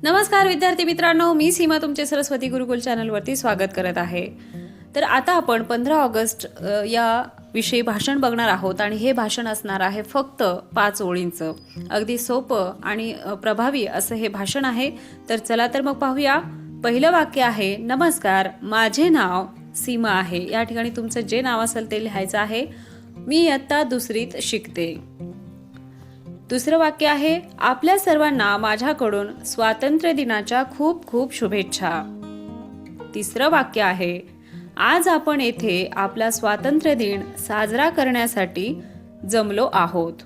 नमस्कार विद्यार्थी मित्रांनो, मी सीमा तुमचे सरस्वती गुरुकुल चॅनलवरती स्वागत करत आहे। तर आता आपण 15 ऑगस्ट या विषयी भाषण बघणार आहोत आणि हे भाषण असणार आहे फक्त 5 ओळींचं। अगदी सोपं आणि प्रभावी असं हे भाषण आहे। तर चला तर मग पाहूया। पहिलं वाक्य आहे, नमस्कार, माझे नाव सीमा आहे। या ठिकाणी तुमचं जे नाव असेल ते लिहायचं आहे। मी इयत्ता 2रीत शिकते। दुसरं वाक्य आहे, आपल्या सर्वांना माझ्याकडून स्वातंत्र्य दिनाच्या खूप खूप शुभेच्छा। तिसरं वाक्य आहे, आज आपण येथे आपला स्वातंत्र्य दिन साजरा करण्यासाठी जमलो आहोत।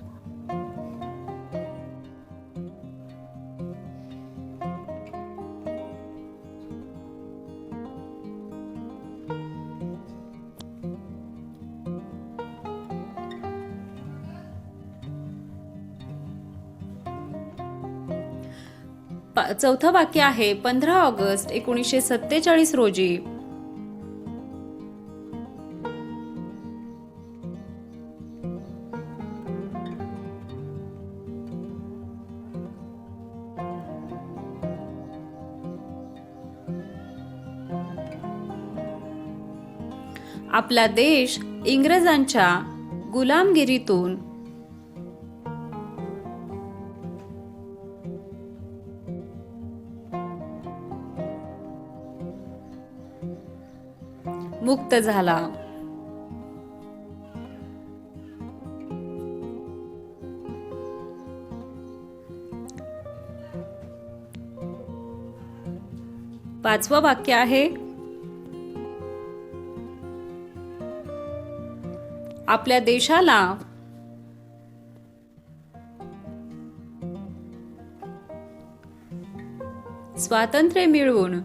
चौथं वाक्य आहे, 15 ऑगस्ट 1947 रोजी आपला देश इंग्रजांच्या गुलामगिरीतून मुक्त झाला। पाचवं वाक्य आहे, आपल्या देशाला स्वातंत्र्य मिळवून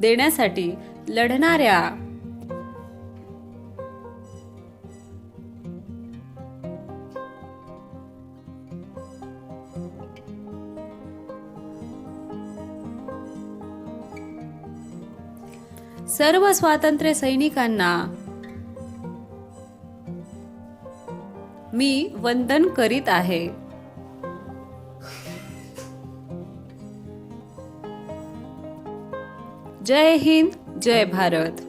देण्यासाठी लढणाऱ्या सर्व स्वातंत्र्य सैनिकांना मी वंदन करीत आहे। जय हिंद, जय भारत।